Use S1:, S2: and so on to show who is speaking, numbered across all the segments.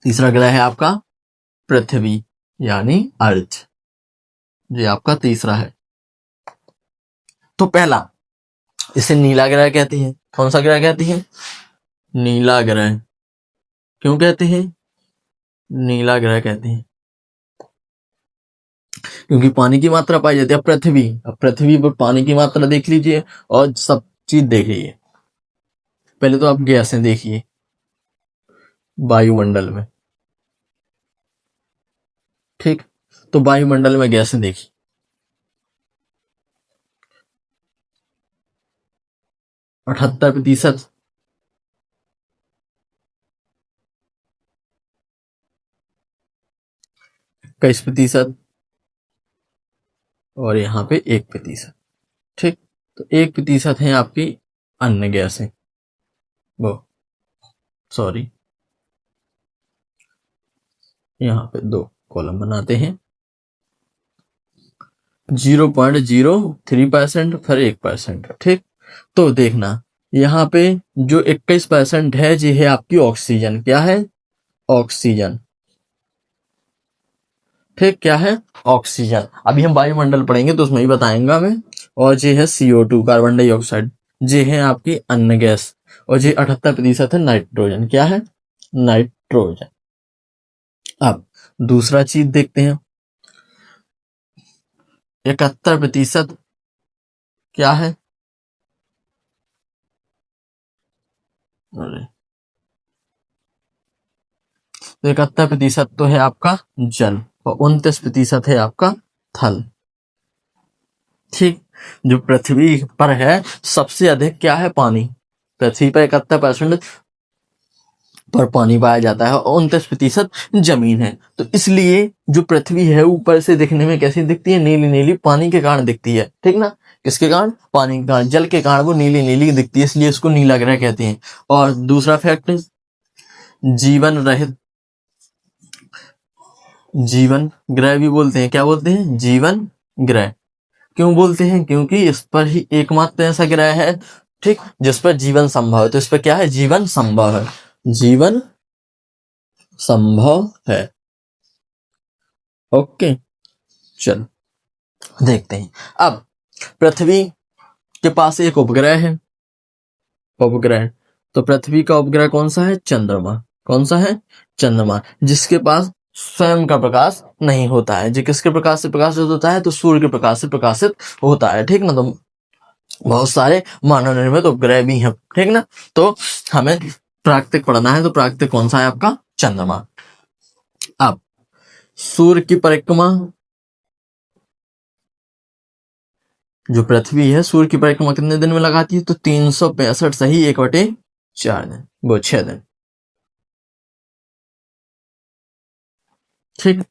S1: तीसरा ग्रह है आपका पृथ्वी यानी अर्थ, ये आपका तीसरा है। तो पहला, इसे नीला ग्रह कहते हैं। कौन सा ग्रह कहते हैं? नीला ग्रह। क्यों कहते हैं नीला ग्रह कहते हैं? क्योंकि पानी की मात्रा पाई जाती है। अब पृथ्वी पर पानी की मात्रा देख लीजिए और सब चीज देख लीजिए। पहले तो आप गैसें देखिए वायुमंडल में, ठीक। तो वायुमंडल में गैसें देखिए, 78%, 21%, और यहाँ पे 1%, ठीक। तो 1% है आपकी अन्य गैसें, वो सॉरी, यहाँ पे 2 कॉलम बनाते हैं। 0.03% फिर 1%, ठीक। तो देखना यहाँ पे जो 21% है, ये है आपकी ऑक्सीजन। क्या है? ऑक्सीजन, ठीक। क्या है? ऑक्सीजन। अभी हम वायुमंडल पढ़ेंगे तो उसमें ही बताएंगा मैं। और ये है CO2, कार्बन डाइऑक्साइड। ये है आपकी अन्य गैस। और ये 78% है नाइट्रोजन। क्या है? नाइट्रोजन। अब दूसरा चीज देखते हैं। 71% क्या है? अरे, 71% तो है आपका जल और 29% है आपका थल, ठीक। जो पृथ्वी पर है सबसे अधिक क्या है? पानी। पृथ्वी पर 71% पर पानी पाया जाता है और 29% जमीन है। तो इसलिए जो पृथ्वी है ऊपर से दिखने में कैसी दिखती है? नीली नीली, पानी के कारण दिखती है, ठीक ना। किसके कारण? पानी के कारण, जल के कारण वो नीली नीली दिखती है, इसलिए इसको नीला ग्रह कहते हैं। और दूसरा फैक्ट, जीवन रहित, जीवन ग्रह भी बोलते हैं। क्या बोलते हैं? जीवन ग्रह। क्यों बोलते हैं? क्योंकि इस पर ही एकमात्र ऐसा ग्रह है, ठीक, जिस पर जीवन संभव है। तो इस पर क्या है? जीवन संभव है, जीवन संभव है। ओके, चलो देखते हैं। अब पृथ्वी के पास एक उपग्रह है, उपग्रह। तो पृथ्वी का उपग्रह कौन सा है? चंद्रमा। कौन सा है? चंद्रमा, जिसके पास स्वयं का प्रकाश नहीं होता है। जो किसके प्रकाश से प्रकाशित होता है? तो सूर्य के प्रकाश से प्रकाशित होता है, ठीक ना। तो बहुत सारे मानव निर्मित उपग्रह भी हैं, ठीक ना। तो हमें प्राकृतिक पढ़ना है, तो प्राकृतिक कौन सा है आपका? चंद्रमा। अब सूर्य की परिक्रमा, जो पृथ्वी है सूर्य की परिक्रमा कितने दिन में लगाती है? तो 365 सही 1/4 दिन, वो 6 दिन, ठीक।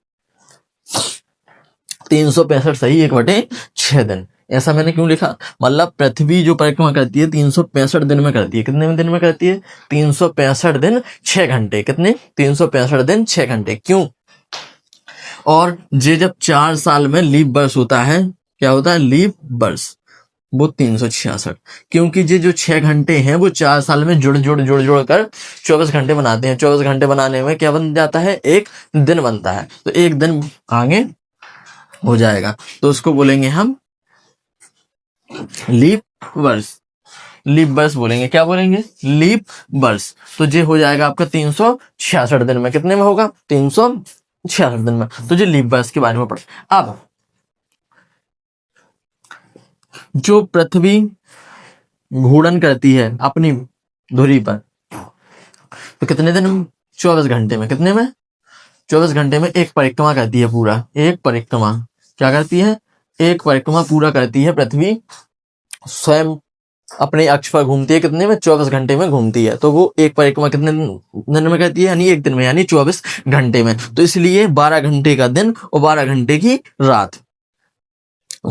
S1: 365 सही 1/6 दिन। ऐसा मैंने क्यों लिखा? मतलब पृथ्वी जो परिक्रमा करती है 365 दिन में करती है। कितने दिन में करती है? 365 दिन 6 घंटे। कितने? 365 दिन 6 घंटे। क्यों? और ये जब 4 साल में लीप वर्ष होता है, क्या होता है? लीप वर्ष, वो 366। क्योंकि ये जो 6 घंटे हैं वो 4 साल में जुड़ कर 24 घंटे बनाते हैं। 24 घंटे बनाने में क्या बन जाता है? एक दिन बनता है। तो एक दिन आगे हो जाएगा, तो उसको बोलेंगे हम लीप वर्ष। लीप वर्ष बोलेंगे। क्या बोलेंगे? लीप वर्ष। तो ये हो जाएगा आपका 366 दिन में। कितने में होगा? 366 दिन में। तो ये लीप वर्ष के बारे में पढ़े। अब जो पृथ्वी घूर्णन करती है अपनी धुरी पर, तो कितने दिन में? 24 घंटे में। कितने में? 24 घंटे में एक परिक्रमा करती है पूरा। एक परिक्रमा क्या करती है? एक परिक्रमा पूरा करती है पृथ्वी, स्वयं अपने अक्ष पर घूमती है। कितने में? 24 घंटे में घूमती है। तो वो एक परिक्रमा कितने दिन में करती है? यानी एक दिन में, यानी 24 घंटे में। तो इसलिए 12 घंटे का दिन और 12 घंटे की रात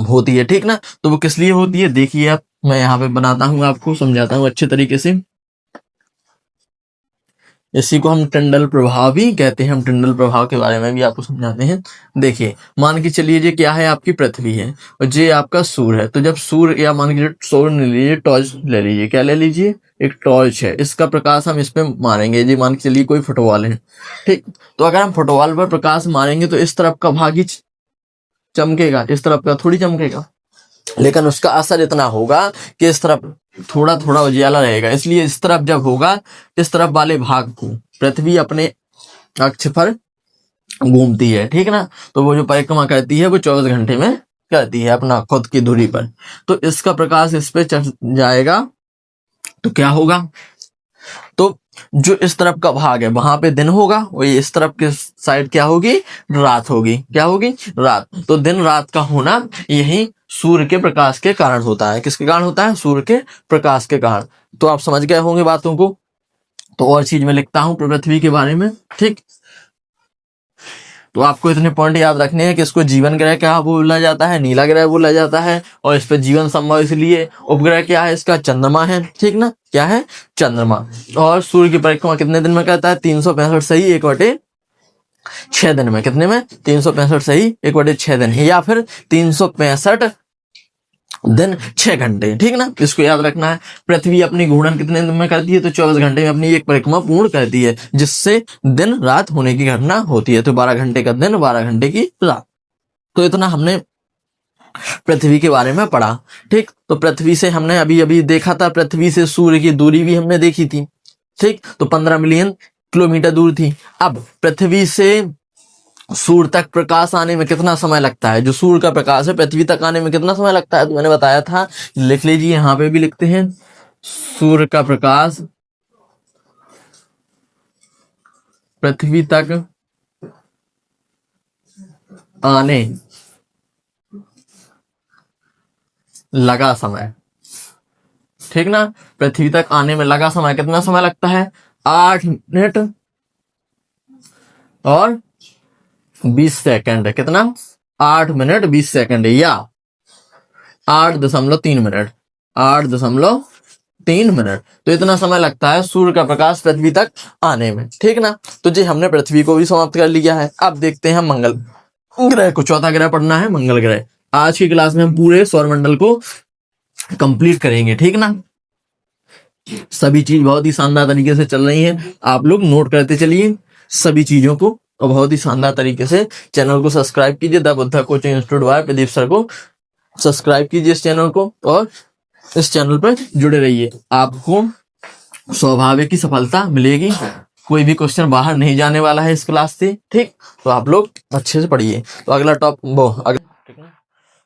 S1: होती है, ठीक ना। तो वो किस लिए होती है? देखिए आप, मैं यहाँ पे बनाता हूँ, आपको समझाता हूँ अच्छे तरीके से। इसी को हम टंडल प्रभाव भी कहते हैं। हम टंडल प्रभाव के बारे में भी आपको समझाते हैं। देखिए, मान के चलिए ये क्या है? आपकी पृथ्वी है और ये आपका सूर्य है। तो जब सूर्य, या मान के सूर्य ले लीजिए, टॉर्च ले लीजिए। क्या ले लीजिए? एक टॉर्च है, इसका प्रकाश हम इस पे मारेंगे, जी मान के चलिए कोई फुटबॉल है, ठीक। तो अगर हम फुटबॉल पर प्रकाश मारेंगे तो इस तरफ का भाग ही चमकेगा, इस तरफ का थोड़ी चमकेगा, लेकिन उसका असर इतना होगा कि इस तरफ थोड़ा थोड़ा उजियाला रहेगा। इसलिए इस तरफ जब होगा, इस तरफ वाले भाग को पृथ्वी अपने अक्ष पर घूमती है, ठीक ना। तो वो जो परिक्रमा करती है वो 24 घंटे में करती है अपना खुद की दूरी पर। तो इसका प्रकाश इस पे चढ़ जाएगा तो क्या होगा, तो जो इस तरफ का भाग है वहां पे दिन होगा, और ये इस तरफ के साइड क्या होगी, रात होगी। क्या होगी, रात। तो दिन रात का होना यही सूर्य के प्रकाश के कारण होता है। किसके कारण होता है, सूर्य के प्रकाश के कारण। तो आप समझ गए होंगे बातों को। तो और चीज मैं लिखता हूं पृथ्वी के बारे में, ठीक। तो आपको इतने पॉइंट याद रखने हैं कि इसको जीवन ग्रह क्या बोला जाता है, नीला ग्रह बोला जाता है, और इस पर जीवन संभव इसलिए। उपग्रह क्या है इसका, चंद्रमा है, ठीक ना। क्या है, चंद्रमा। और सूर्य की परिक्रमा कितने दिन में करता है, 365 सही 1/6 दिन में। कितने में, 365 सही 1/6 दिन, या फिर 365 दिन 6 घंटे, ठीक ना। इसको याद रखना है। पृथ्वी अपनी घूर्णन कितने दिन में करती है, तो 24 घंटे में अपनी एक परिक्रमा पूर्ण करती है, जिससे दिन रात होने की घटना होती है। तो 12 घंटे का दिन, 12 घंटे की रात। तो इतना हमने पृथ्वी के बारे में पढ़ा, ठीक। तो पृथ्वी से हमने अभी अभी देखा था, पृथ्वी से सूर्य की दूरी भी हमने देखी थी, ठीक। तो 15 मिलियन किलोमीटर दूर थी। अब पृथ्वी से सूर्य तक प्रकाश आने में कितना समय लगता है, जो सूर्य का प्रकाश है पृथ्वी तक आने में कितना समय लगता है, तो मैंने बताया था, लिख लीजिए, यहां पे भी लिखते हैं। सूर्य का प्रकाश पृथ्वी तक आने लगा समय, ठीक ना। पृथ्वी तक आने में लगा समय कितना समय लगता है, 8 मिनट और 20 सेकंड। कितना, 8 मिनट 20 सेकंड, या 8.3 मिनट, 8.3 मिनट। तो इतना समय लगता है सूर्य का प्रकाश पृथ्वी तक आने में, ठीक ना। तो जी हमने पृथ्वी को भी समाप्त कर लिया है। अब देखते हैं मंगल ग्रह को। चौथा ग्रह पढ़ना है मंगल ग्रह। आज की क्लास में हम पूरे सौरमंडल को कंप्लीट करेंगे, ठीक ना। सभी चीज बहुत ही शानदार तरीके से चल रही है, आप लोग नोट करते चलिए सभी चीजों को, और बहुत ही शानदार तरीके से चैनल को सब्सक्राइब कीजिए। The Buddha coaching institute by Pradeep sir को सब्सक्राइब कीजिए इस चैनल को, और इस चैनल पर जुड़े रहिए, आपको स्वाभाविक की सफलता मिलेगी। कोई भी क्वेश्चन बाहर नहीं जाने वाला है इस क्लास से, ठीक। तो आप लोग अच्छे से पढ़िए। तो अगला ठीक है,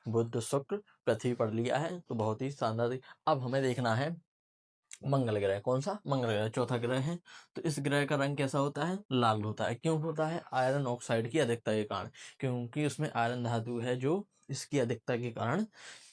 S1: बुध शुक्र पृथ्वी पढ़ लिया है, तो बहुत ही शानदार। अब हमें देखना है मंगल ग्रह। कौन सा, मंगल ग्रह चौथा ग्रह है। तो इस ग्रह का रंग कैसा होता है, लाल होता है। क्यों होता है, आयरन ऑक्साइड की अधिकता के कारण, क्योंकि उसमें आयरन धातु है जो इसकी अधिकता के कारण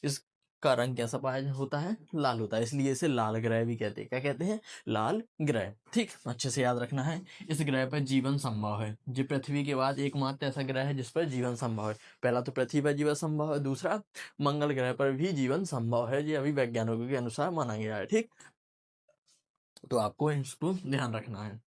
S1: इसका रंग कैसा पाया होता है, लाल होता है। इसलिए इसे लाल ग्रह भी कहते हैं। क्या कहते हैं, लाल ग्रह, ठीक। अच्छे से याद रखना है। इस ग्रह पर जीवन संभव है। जो पृथ्वी के बाद एकमात्र ऐसा ग्रह है जिस पर जीवन संभव है। पहला तो पृथ्वी पर जीवन संभव है, दूसरा मंगल ग्रह पर भी जीवन संभव है, ये अभी वैज्ञानिकों के अनुसार माना गया है, ठीक। तो आपको इसको ध्यान रखना है।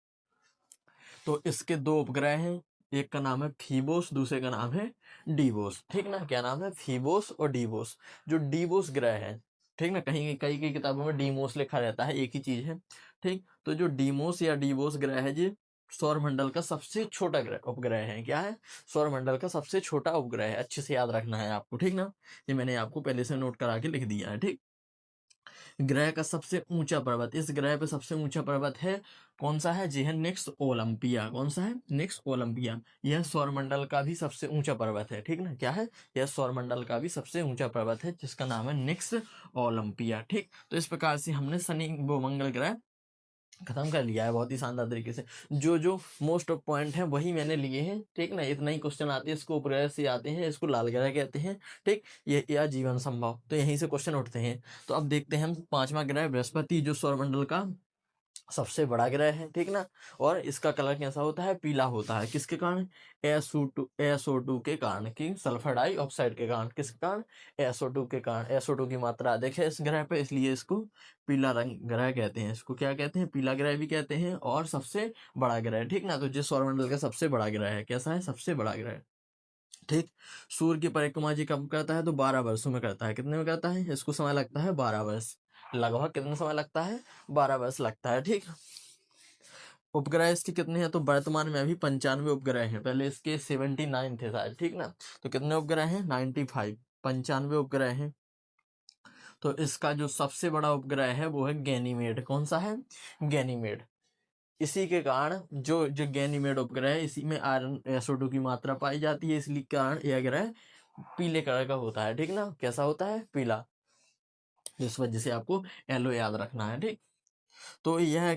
S1: तो इसके दो उपग्रह हैं, एक का नाम है फीबोस, दूसरे का नाम है डीबोस, ठीक ना। क्या नाम है, फीबोस और डीबोस। जो डीबोस ग्रह है, ठीक ना, कहीं कई कई किताबों में डीमोस लिखा रहता है, एक ही चीज है, ठीक। तो जो डीमोस या डीबोस ग्रह है, ये सौरमंडल का सबसे छोटा ग्रह उपग्रह है। क्या है, सौरमंडल का सबसे छोटा उपग्रह है। अच्छे से याद रखना है आपको, ठीक ना। ये मैंने आपको पहले से नोट करा के लिख दिया है, ठीक। ग्रह का सबसे ऊंचा पर्वत, इस ग्रह पे सबसे ऊंचा पर्वत है, कौन सा है जी, है निक्स ओलंपिया। कौन सा है, निक्स ओलंपिया। यह सौरमंडल का भी सबसे ऊंचा पर्वत है, ठीक ना। क्या है, यह सौरमंडल का भी सबसे ऊंचा पर्वत है, जिसका नाम है निक्स ओलंपिया, ठीक। तो इस प्रकार से हमने शनि वो मंगल ग्रह खत्म कर लिया है बहुत ही शानदार तरीके से। जो जो मोस्ट ऑफ पॉइंट है वही मैंने लिए हैं, ठीक ना। इतना ही क्वेश्चन आते हैं, इसको उपग्रह से आते हैं, इसको लाल ग्रह कहते हैं, ठीक। ये या जीवन संभव, तो यहीं से क्वेश्चन उठते हैं। तो अब देखते हैं हम पांचवा ग्रह बृहस्पति, जो सौरमंडल का सबसे बड़ा ग्रह है, ठीक ना। और इसका कलर कैसा होता है, पीला होता है। किसके कारण, SO2 के कारण, कि सल्फर डाइऑक्साइड के कारण। किसके कारण, SO2 के कारण। SO2 की मात्रा अधिक है इस ग्रह पे, इसलिए इसको पीला रंग ग्रह कहते हैं। इसको क्या कहते हैं, पीला ग्रह भी कहते हैं, और सबसे बड़ा ग्रह, ठीक ना। तो जिस सौरमंडल का सबसे बड़ा ग्रह है, कैसा है, सबसे बड़ा ग्रह, ठीक। सूर्य की परिक्रमा जी कब करता है, तो 12 वर्षों में करता है। कितने में करता है, इसको समय लगता है 12 वर्ष, लगभग कितना समय लगता है, 12 वर्ष लगता है। ठीक, उपग्रह इसके कितने हैं, तो वर्तमान में अभी 95 उपग्रह हैं, पहले इसके 79 थे शायद। ठीक ना, तो कितने उपग्रह हैं, 95, 95 उपग्रह हैं। तो इसका जो सबसे बड़ा उपग्रह है वो है गैनीमेड। कौन सा है, गैनीमेड। इसी के कारण जो जो गैनीमेड उपग्रह है, इसी में आयरन SO2 की मात्रा पाई जाती है, इसलिए कारण यह ग्रह पीले कलर का होता है। ठीक ना, कैसा होता है, पीला, इस वजह से आपको येलो याद रखना है। ठीक, तो यह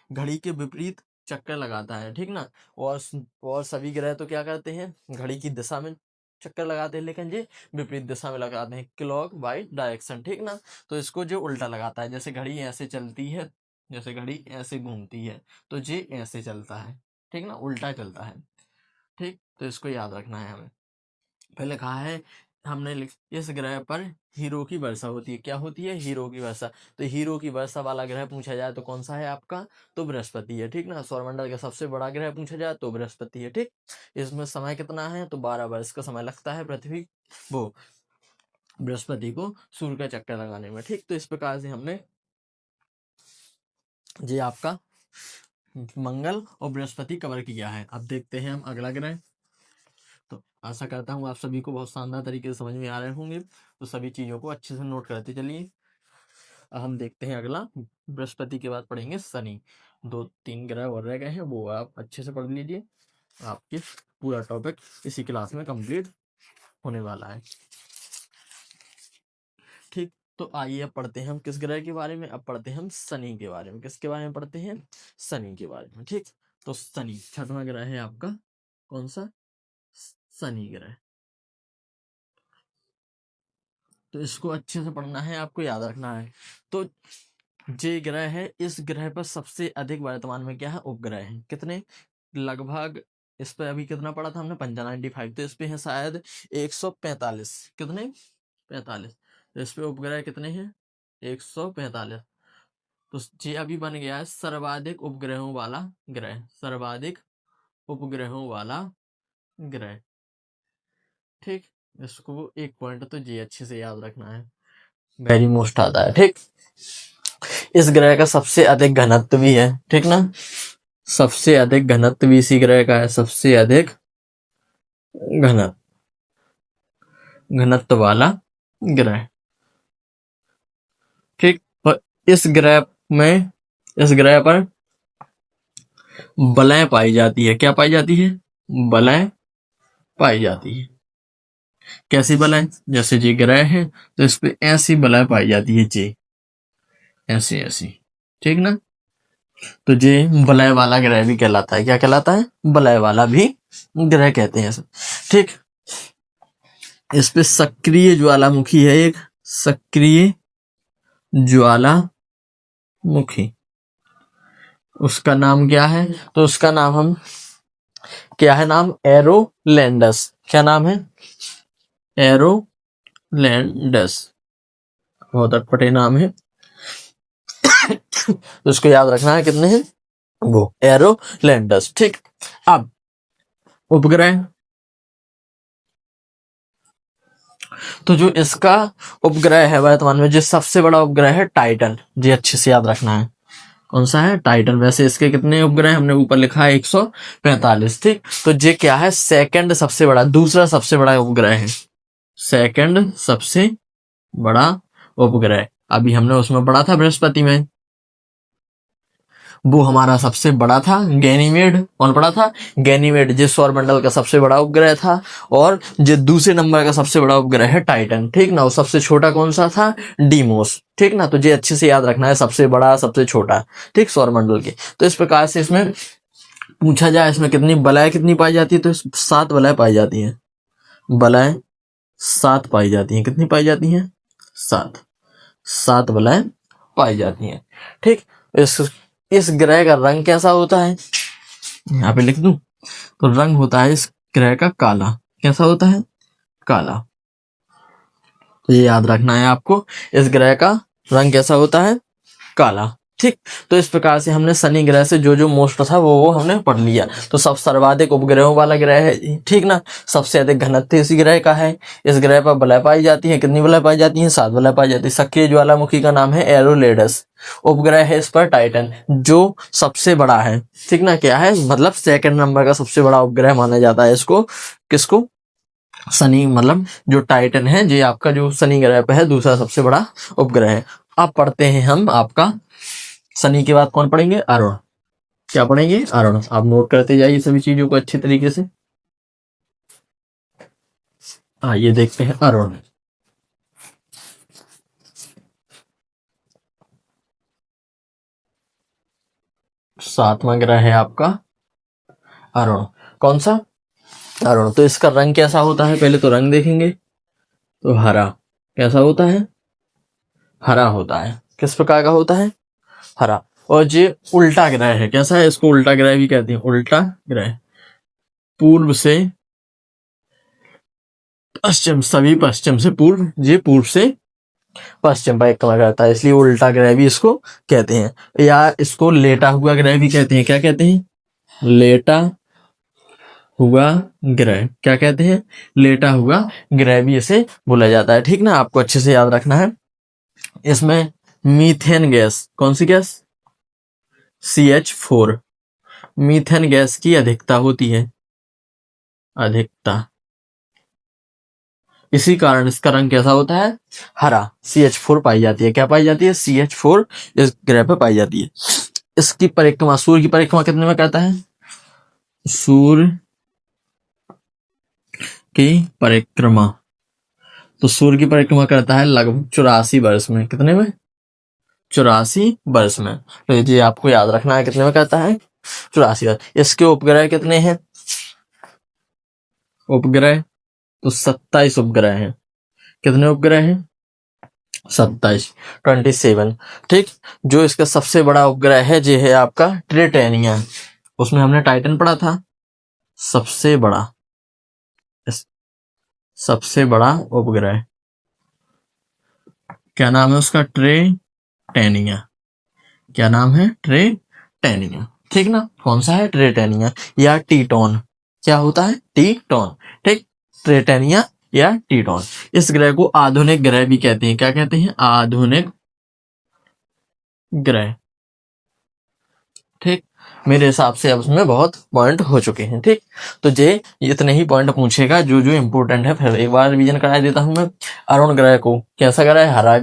S1: घड़ी के विपरीत चक्कर लगाता है। ठीक ना, और सभी ग्रह तो क्या करते हैं, घड़ी की दिशा में चक्कर लगाते हैं, लेकिन ये विपरीत दिशा में लगाते हैं, क्लॉक वाइज डायरेक्शन। ठीक ना, तो इसको जो उल्टा लगाता है, जैसे घड़ी ऐसे चलती है, जैसे घड़ी ऐसे घूमती है, तो ये ऐसे चलता है। ठीक ना, उल्टा चलता है। ठीक, तो इसको याद रखना है हमें। पहले कहा है हमने इस ग्रह पर हीरो की वर्षा होती है। क्या होती है, हीरो की वर्षा। तो हीरो की वर्षा वाला ग्रह पूछा जाए तो कौन सा है आपका, तो बृहस्पति है। ठीक ना, सौरमंडल का सबसे बड़ा ग्रह पूछा जाए तो बृहस्पति है। ठीक, इसमें समय कितना है, तो 12 वर्ष का समय लगता है पृथ्वी वो बृहस्पति को सूर्य का चक्कर लगाने में। ठीक, तो इस प्रकार से हमने ये आपका मंगल और बृहस्पति कवर किया है। अब देखते हैं हम अगला ग्रह। तो आशा करता हूँ आप सभी को बहुत शानदार तरीके से समझ में आ रहे होंगे, तो सभी चीज़ों को अच्छे से नोट करते चलिए। अब हम देखते हैं अगला, बृहस्पति के बाद पढ़ेंगे शनि। 2-3 ग्रह और रह गए हैं, वो आप अच्छे से पढ़ लीजिए, आपके पूरा टॉपिक इसी क्लास में कंप्लीट होने वाला है। ठीक, तो आइए अब पढ़ते हैं हम किस ग्रह के बारे में, अब पढ़ते हैं हम शनि के बारे में। किसके बारे में पढ़ते हैं, शनि के बारे में। ठीक, तो शनि 6वां ग्रह है आपका, कौन सा, शनि ग्रह। तो इसको अच्छे से पढ़ना है, आपको याद रखना है। तो जे ग्रह है, इस ग्रह पर सबसे अधिक वर्तमान में क्या है, उपग्रह हैं। कितने, लगभग इस पे अभी कितना पढ़ा था हमने, 95, तो इस पे है शायद 145। कितने, 45। तो इस पे उपग्रह कितने हैं, 145। तो ये अभी बन गया है सर्वाधिक उपग्रहों वाला ग्रह, सर्वाधिक उपग्रहों वाला ग्रह। ठीक, इसको एक पॉइंट तो ये अच्छे से याद रखना है, वेरी मोस्ट आता है। ठीक, इस ग्रह का सबसे अधिक घनत्व भी है। ठीक ना, सबसे अधिक घनत्व भी इसी ग्रह का है, सबसे अधिक घनत्व घनत्व वाला ग्रह। ठीक, और इस ग्रह में, इस ग्रह पर बलय पाई जाती है। क्या पाई जाती है, बलय पाई जाती है। कैसी बलय, जैसे जी ग्रह है तो इस पे ऐसी बलय पाई जाती है, जी ऐसी ऐसी। ठीक ना, तो ये बलय वाला ग्रह भी कहलाता है। क्या कहलाता है, बलय वाला भी ग्रह कहते हैं। ठीक, इस पे सक्रिय ज्वालामुखी है, एक सक्रिय ज्वालामुखी। उसका नाम क्या है, तो उसका नाम हम क्या है, नाम एरोलैंडस। क्या नाम है, एरोलैंडस। बहुत अटपटे नाम है, तो इसको याद रखना है, कितने हैं वो, एरोलैंडस। ठीक, अब उपग्रह, तो जो इसका उपग्रह है वर्तमान में, जो सबसे बड़ा उपग्रह है टाइटन, जी अच्छे से याद रखना है, कौन सा है, टाइटन। वैसे इसके कितने उपग्रह हमने ऊपर लिखा है, 145। ठीक, तो ये क्या है, सेकंड सबसे बड़ा, दूसरा सबसे बड़ा उपग्रह है, सेकंड सबसे बड़ा उपग्रह। अभी हमने उसमें पढ़ा था बृहस्पति में, वो हमारा सबसे बड़ा था गैनीमेड। कौन पड़ा था, गैनीमेड, जो सौरमंडल का सबसे बड़ा उपग्रह था। और जो दूसरे नंबर का सबसे बड़ा उपग्रह है टाइटन। ठीक ना, और सबसे छोटा कौन सा था, डीमोस। ठीक ना, तो ये अच्छे से याद रखना है, सबसे बड़ा सबसे छोटा। ठीक, सौरमंडल के। तो इस प्रकार से इसमें पूछा जाए, इसमें कितनी बलय कितनी पाई जाती है, तो 7 बलय पाई जाती है, बलय 7 पाई जाती है। कितनी पाई जाती है, 7 बलय पाई जाती है। ठीक, इस ग्रह का रंग कैसा होता है, यहाँ पे लिख दूं, तो रंग होता है इस ग्रह का काला। कैसा होता है, काला। तो ये याद रखना है आपको, इस ग्रह का रंग कैसा होता है, काला। ठीक। तो इस प्रकार से हमने शनि ग्रह से जो जो मोस्ट था वो हमने पढ़ लिया। तो सब सर्वाधिक उपग्रहों वाला ग्रह है, ठीक ना। सबसे अधिक घनत्व इसी ग्रह का है। इस ग्रह पर बलय पाई जाती है, कितनी बलय पाई जाती है? 7 बलय पाई जाती है। सक्रिय ज्वालामुखी का नाम है एरोलेडस। उपग्रह है इस पर टाइटन, जो सबसे बड़ा है, ठीक ना। क्या है? मतलब सेकंड नंबर का सबसे बड़ा उपग्रह माना जाता है इसको। किसको? शनि, मतलब जो टाइटन है, ये आपका जो शनि ग्रह पे है दूसरा सबसे बड़ा उपग्रह है। अब पढ़ते हैं हम आपका शनि के बाद कौन पढ़ेंगे? अरुण। क्या पढ़ेंगे? अरुण। आप नोट करते जाइए सभी चीजों को अच्छी तरीके से। ये देखते हैं अरुण। सातवां ग्रह है आपका अरुण। कौन सा? अरुण। तो इसका रंग कैसा होता है? पहले तो रंग देखेंगे तो हरा। कैसा होता है? हरा होता है। किस प्रकार का होता है? हरा। और ये उल्टा ग्रह है। कैसा है? इसको उल्टा ग्रह भी कहते हैं। उल्टा ग्रह। पूर्व से पश्चिम, सभी पश्चिम से पूर्व, ये पूर्व से पश्चिम परिक्रमा करता है, इसलिए उल्टा ग्रह भी इसको कहते हैं। या इसको लेटा हुआ ग्रह भी कहते हैं। क्या कहते हैं? लेटा हुआ ग्रह। क्या कहते हैं? लेटा हुआ ग्रह भी इसे बोला जाता है, ठीक ना। आपको अच्छे से याद रखना है। इसमें मीथेन गैस, कौन सी गैस? CH4। मीथेन गैस की अधिकता होती है, अधिकता। इसी कारण इसका रंग कैसा होता है? हरा। CH4 पाई जाती है। क्या पाई जाती है? CH4 इस ग्रह पर पाई जाती है। इसकी परिक्रमा, सूर्य की परिक्रमा कितने में करता है? सूर्य की परिक्रमा, तो सूर्य की परिक्रमा करता है लगभग 84 वर्ष में। कितने में? 84 वर्ष में। तो ये आपको याद रखना है, कितने में करता है? 84 वर्ष। इसके उपग्रह कितने हैं? उपग्रह तो 27 उपग्रह हैं। कितने उपग्रह हैं? 27, 27। ठीक। जो इसका सबसे बड़ा उपग्रह है ये है आपका ट्रिटेनिया। उसमें हमने टाइटन पढ़ा था। सबसे बड़ा, सबसे बड़ा उपग्रह क्या नाम है उसका? ट्रेटेनिया। क्या नाम है? ट्रेटेनिया, ठीक ना। कौन सा है? ट्रेटेनिया या टीटोन। क्या होता है? टीटोन। ठीक। ट्रेटेनिया या टीटोन। इस ग्रह को आधुनिक ग्रह भी कहते हैं। क्या कहते हैं? आधुनिक ग्रह। ठीक। मेरे हिसाब से अब उसमें बहुत पॉइंट हो चुके हैं। ठीक। तो ये इतने ही पॉइंट पूछेगा जो जो इम्पोर्टेंट है। फिर एक बार रिवीजन करा देता हूं मैं। अरुण ग्रह को कैसा ग्रह है? हरा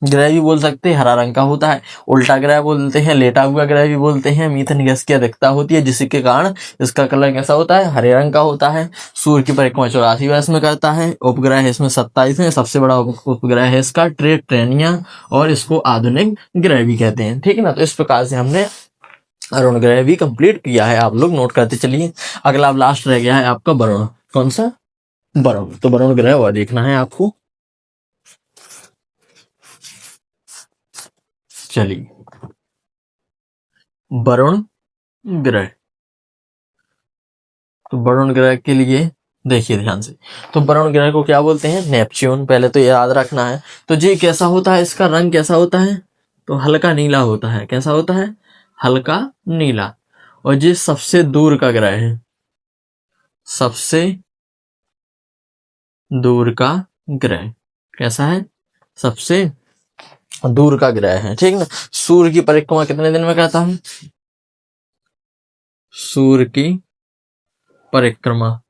S1: ग्रह भी बोल सकते हैं, हरा रंग का होता है। उल्टा ग्रह बोलते हैं, लेटा हुआ ग्रह भी बोलते हैं। मीथेन गैस की अधिकता होती है जिसके कारण इसका कलर कैसा होता है? हरे रंग का होता है। सूर्य की परिक्रमा 84 वर्ष में करता है। उपग्रह है इसमें 27 है। सबसे बड़ा उपग्रह है इसका ट्रेटेनिया, और इसको आधुनिक ग्रह भी कहते हैं। ठीक है ना। तो इस प्रकार से हमने अरुण ग्रह भी कंप्लीट किया है। आप लोग नोट करते चलिए। अगला लास्ट रह गया है आपका वरुण। कौन सा? वरुण। तो वरुण ग्रह और देखना है आपको। चलिए, वरुण ग्रह। तो वरुण ग्रह के लिए देखिए ध्यान से। तो वरुण ग्रह को क्या बोलते हैं? नेपच्यून। पहले तो याद रखना है। तो ये कैसा होता है? इसका रंग कैसा होता है? तो हल्का नीला होता है। कैसा होता है? हल्का नीला। और ये सबसे दूर का ग्रह है, सबसे दूर का ग्रह। कैसा है? सबसे दूर का ग्रह है। ठीक ना। सूर्य की परिक्रमा कितने दिन में करता है? सूर्य की परिक्रमा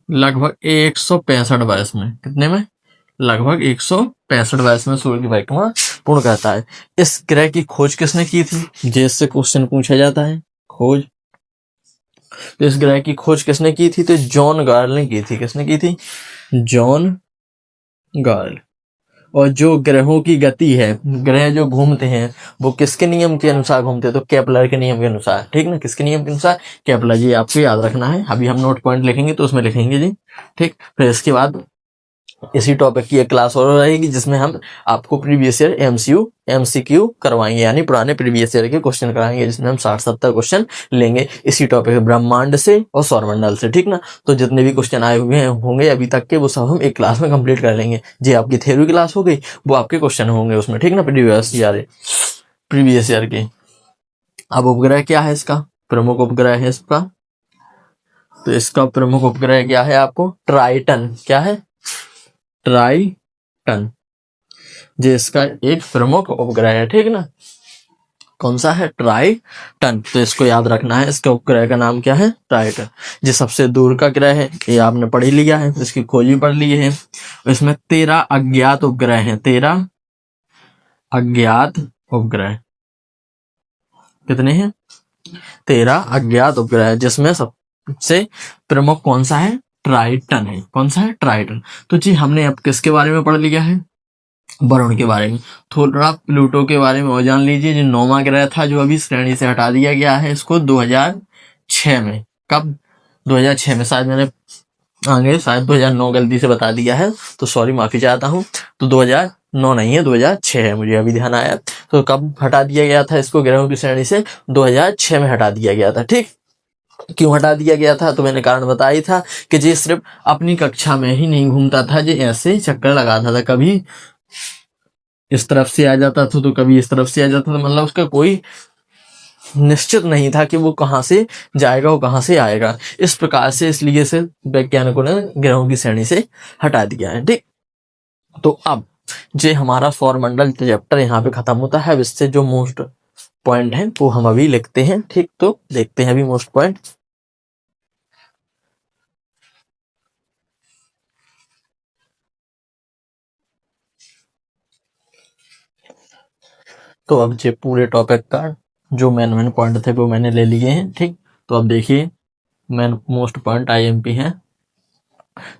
S1: लगभग 165 वर्ष में। कितने में? लगभग 165 वर्ष में सूर्य की परिक्रमा पूर्ण करता है। इस ग्रह की खोज किसने की थी? जैसे क्वेश्चन पूछा जाता है, खोज। तो इस ग्रह की खोज किसने की थी? तो जॉन गार्ल ने की थी। किसने की थी? John girl. और जो ग्रहों की गति है, ग्रह जो घूमते हैं वो किसके नियम के अनुसार घूमते हैं? तो केपलर के नियम के अनुसार। ठीक ना। किसके नियम के अनुसार? केपलर। जी आपको याद रखना है। अभी हम नोट पॉइंट लिखेंगे तो उसमें लिखेंगे जी। ठीक। फिर इसके बाद इसी टॉपिक की एक क्लास और रहेगी जिसमें हम आपको प्रीवियस ईयर MCQ करवाएंगे, यानी पुराने प्रीवियस ईयर के क्वेश्चन कराएंगे, जिसमें हम 60-70 क्वेश्चन लेंगे इसी टॉपिक ब्रह्मांड से और सौरमंडल से। ठीक ना। तो जितने भी क्वेश्चन आए हुए होंगे अभी तक के, वो सब हम एक क्लास में कंप्लीट कर लेंगे। जी आपकी थ्योरी क्लास हो गई, वो आपके क्वेश्चन होंगे उसमें। ठीक ना। प्रीवियस ईयर प्रीवियस ईयर के। अब उपग्रह क्या है इसका, प्रमुख उपग्रह है इसका, तो इसका प्रमुख उपग्रह क्या है आपको, ट्राइटन। क्या है, ट्राइटन, जो इसका एक प्रमुख उपग्रह है, ठीक ना। कौन सा है, ट्राइटन। तो इसको याद रखना है, इसके उपग्रह का नाम क्या है, ट्राइटन। जो सबसे दूर का ग्रह है ये आपने पढ़ ही लिया है, इसकी खोज भी पढ़ ली है। इसमें 13 अज्ञात उपग्रह हैं, 13 अज्ञात उपग्रह। कितने हैं, 13 अज्ञात उपग्रह है, जिसमें सबसे प्रमुख कौन सा है, ट्राइटन है। कौन सा है, ट्राइटन। तो जी हमने अब किसके बारे में पढ़ लिया है, वरुण के बारे में। थोड़ा प्लूटो के बारे में और जान लीजिए, जो 9वां ग्रह था, जो अभी श्रेणी से हटा दिया गया है इसको 2006 में। कब, 2006 में। शायद मैंने आगे शायद 2009 गलती से बता दिया है, तो सॉरी, माफी चाहता हूँ। तो 2009 नहीं है, 2006 है, मुझे अभी ध्यान आया। तो कब हटा दिया गया था इसको ग्रहों की श्रेणी से, 2006 में हटा दिया गया था, ठीक। क्यों हटा दिया गया था, तो मैंने कारण बताया था कि जी सिर्फ अपनी कक्षा में ही नहीं घूमता था, जी ऐसे चक्कर लगाता था, कभी इस तरफ से आ जाता था तो कभी इस तरफ से आ जाता था, मतलब उसका कोई निश्चित नहीं था कि वो कहाँ से जाएगा, वो कहाँ से आएगा। इस प्रकार से, इसलिए से वैज्ञानिकों ने ग्रहों की श्रेणी से हटा दिया है, ठीक। तो अब जो हमारा सौरमंडल चैप्टर यहाँ पे खत्म होता है। अब इससे जो मोस्ट पॉइंट है वो हम अभी लिखते हैं, ठीक। तो देखते हैं अभी मोस्ट पॉइंट। तो अब जो पूरे टॉपिक का जो मेन पॉइंट थे वो मैंने ले लिए हैं, ठीक। तो अब देखिए मेन मोस्ट पॉइंट आईएमपी है।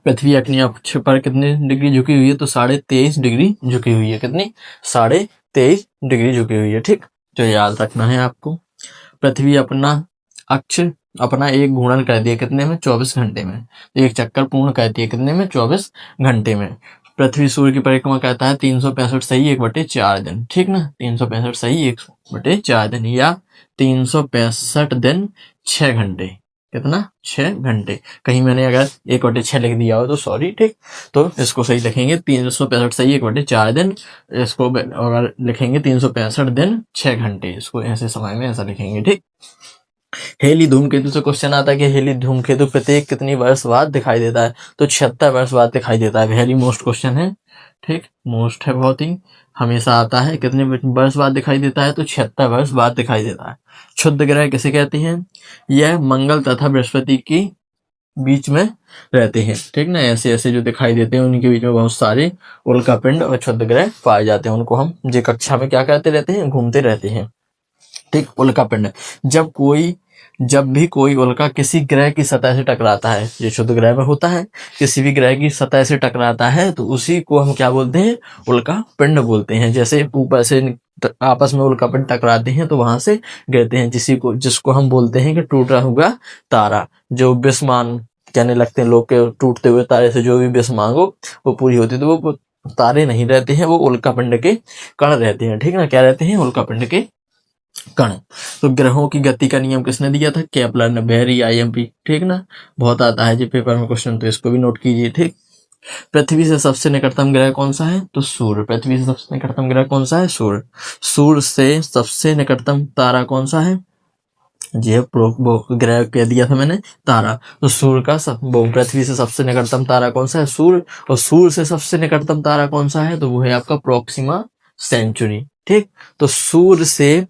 S1: पृथ्वी अपनी अक्ष पर कितनी डिग्री झुकी हुई है, तो 23.5 डिग्री झुकी हुई है। कितनी, 23.5 डिग्री झुकी हुई है, ठीक। जो याद रखना है आपको। पृथ्वी अपना अक्ष अपना एक घूर्णन कर दिया कितने में, 24 घंटे में। एक चक्कर पूर्ण करती है कितने में, 24 घंटे में। पृथ्वी सूर्य की परिक्रमा करता है 365 सही 1/4 दिन, ठीक ना। 365 सही 1/4 दिन, या 365 दिन 6 घंटे। कितना, 6 घंटे। कहीं मैंने अगर 1/6 लिख दिया हो तो सॉरी, ठीक। तो इसको सही लिखेंगे 365 सही 1/4 दिन। इसको अगर लिखेंगे 365 दिन 6 घंटे, इसको ऐसे समय में ऐसा लिखेंगे, ठीक। हेली धूमकेतु से क्वेश्चन आता है कि हेली धूमकेतु प्रत्येक कितनी वर्ष बाद दिखाई देता है, तो 76 वर्ष बाद दिखाई देता है। वेरी मोस्ट क्वेश्चन है, ठीक। मोस्ट है बहुत ही, हमेशा आता है। कितने वर्ष बाद दिखाई देता है, तो 76 वर्ष बाद दिखाई देता है। क्षुद्र ग्रह किसे कहते हैं, यह मंगल तथा बृहस्पति की बीच में रहते हैं, ठीक ना। ऐसे ऐसे जो दिखाई देते हैं उनके बीच में बहुत सारे उल्कापिंड और क्षुद्र ग्रह पाए जाते हैं। उनको हम जे कक्षा में क्या करते रहते हैं, घूमते रहते हैं, ठीक। उल्कापिंड, जब भी कोई उल्का किसी ग्रह की सतह से टकराता है, ये क्षुद्र ग्रह में होता है, किसी भी ग्रह की सतह से टकराता है तो उसी को हम क्या बोलते हैं, उल्कापिंड बोलते हैं। जैसे ऊपर से आपस में उल्कापिंड टकराते हैं तो वहां से गिरते हैं, जिसको हम बोलते हैं कि टूटा हुआ तारा। जो विस्मान कहने लगते हैं लोग के, टूटते हुए तारे से जो भी विष मांगो वो पूरी होती है, तो वो तारे नहीं रहते हैं, वो उल्कापिंड के कण रहते हैं, ठीक ना। क्या रहते हैं, उल्कापिंड के कण। तो ग्रहों की गति का नियम किसने दिया था, केपलर ने। वेरी आईएमपी, ठीक ना। बहुत आता है जी पेपर में क्वेश्चन, तो इसको भी नोट कीजिए, ठीक। पृथ्वी से सबसे निकटतम ग्रह कौन सा है, तो सूर्य। पृथ्वी से सबसे निकटतम ग्रह कौन सा है, सूर्य। सूर्य से सबसे निकटतम तारा कौन सा है, जी ग्रह कह दिया था मैंने, तारा। तो सूर्य का पृथ्वी से सबसे निकटतम तारा कौन सा है, सूर्य। और सूर्य से सबसे निकटतम तारा कौन सा है, तो वो है आपका प्रोक्सिमा सेंचुरी, ठीक। तो सूर्य से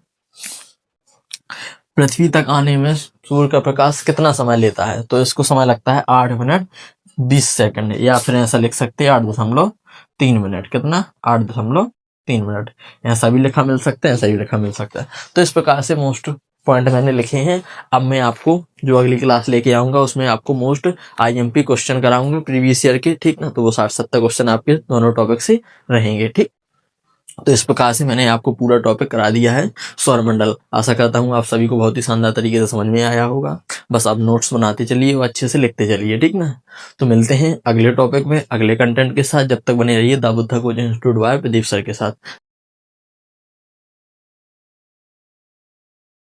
S1: पृथ्वी तक आने में सूर्य का प्रकाश कितना समय लेता है, तो इसको समय लगता है 8 मिनट 20 सेकंड, या फिर ऐसा लिख सकते हैं 8.3 मिनट। कितना, 8.3 मिनट। ऐसा भी लिखा मिल सकता है, ऐसा भी लिखा मिल सकता है। तो इस प्रकार से मोस्ट पॉइंट मैंने लिखे हैं। अब मैं आपको जो अगली क्लास लेके आऊंगा उसमें आपको मोस्ट आईएमपी क्वेश्चन कराऊंगा प्रीवियस ईयर के, ठीक ना। तो वो 60-70 क्वेश्चन आपके दोनों टॉपिक से रहेंगे, ठीक। तो इस प्रकार से मैंने आपको पूरा टॉपिक करा दिया है सौरमंडल। आशा करता हूँ आप सभी को बहुत ही शानदार तरीके से समझ में आया होगा। बस आप नोट्स बनाते चलिए और अच्छे से लिखते चलिए, ठीक ना। तो मिलते हैं अगले टॉपिक में अगले कंटेंट के साथ। जब तक बने रहिए the Buddha coaching institute by Pradeep sir के साथ।